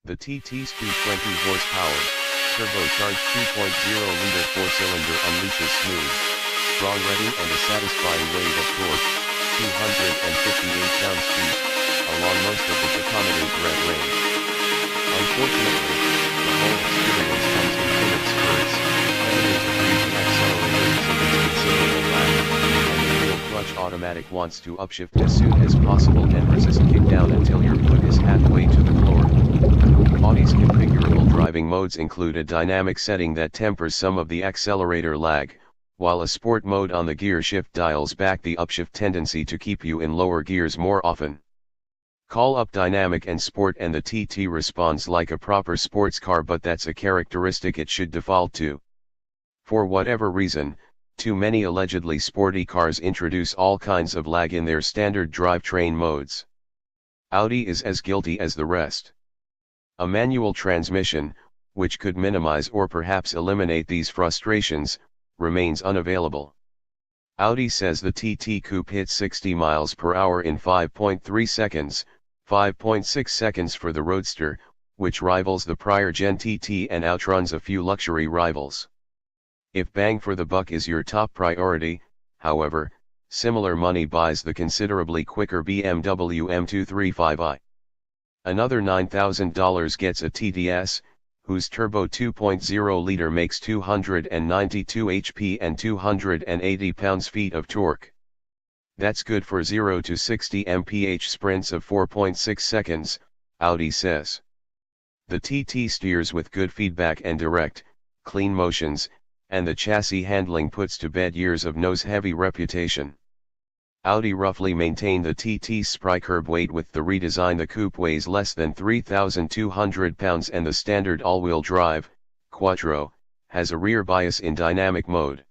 The TT's 220 horsepower, turbocharged 2.0-liter four-cylinder unleashes smooth, strong revving and a satisfying wave of torque, 258 pounds-feet, along most of the accommodated red range. Unfortunately, the whole experience comes in timid spurts, evident of reaching accelerator exhibits considerable lag, and the dual clutch automatic wants to upshift as soon as possible and resist kickdown until your foot is halfway to the floor. Audi's configurable driving modes include a dynamic setting that tempers some of the accelerator lag, while a sport mode on the gear shift dials back the upshift tendency to keep you in lower gears more often. Call up dynamic and sport and the TT responds like a proper sports car, but that's a characteristic it should default to. For whatever reason, too many allegedly sporty cars introduce all kinds of lag in their standard drivetrain modes. Audi is as guilty as the rest. A manual transmission, which could minimize or perhaps eliminate these frustrations, remains unavailable. Audi says the TT Coupe hit 60 miles per hour in 5.3 seconds, 5.6 seconds for the Roadster, which rivals the prior Gen TT and outruns a few luxury rivals. If bang for the buck is your top priority, however, similar money buys the considerably quicker BMW M235i. Another $9,000 gets a TDS, whose turbo 2.0-liter makes 292 HP and 280 pounds-feet of torque. That's good for 0 to 60 mph sprints of 4.6 seconds, Audi says. The TT steers with good feedback and direct, clean motions, and the chassis handling puts to bed years of nose-heavy reputation. Audi roughly maintained the TT's spry curb weight. With the redesign, the coupe weighs less than 3,200 pounds and the standard all-wheel drive, Quattro, has a rear bias in dynamic mode.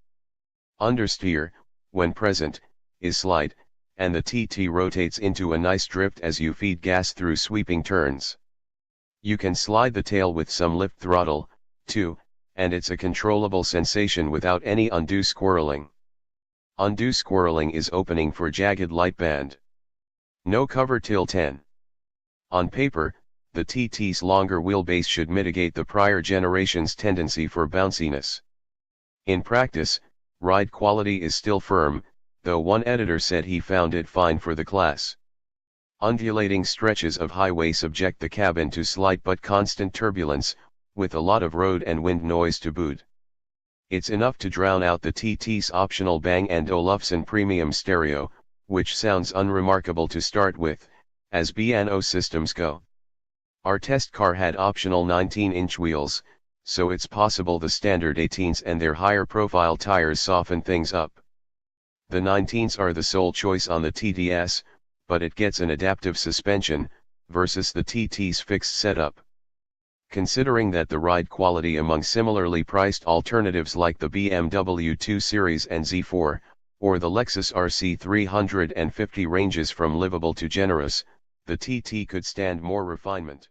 Understeer, when present, is slight, and the TT rotates into a nice drift as you feed gas through sweeping turns. You can slide the tail with some lift throttle, too, and it's a controllable sensation without any undue squirreling. Undue squirreling is opening for jagged light band. No cover till 10. On paper, the TT's longer wheelbase should mitigate the prior generation's tendency for bounciness. In practice, ride quality is still firm, though one editor said he found it fine for the class. Undulating stretches of highway subject the cabin to slight but constant turbulence, with a lot of road and wind noise to boot. It's enough to drown out the TT's optional Bang & Olufsen premium stereo, which sounds unremarkable to start with, as B&O systems go. Our test car had optional 19-inch wheels, so it's possible the standard 18s and their higher profile tires soften things up. The 19s are the sole choice on the TDS, but it gets an adaptive suspension, versus the TT's fixed setup. Considering that the ride quality among similarly priced alternatives like the BMW 2 Series and Z4, or the Lexus RC 350 ranges from livable to generous, the TT could stand more refinement.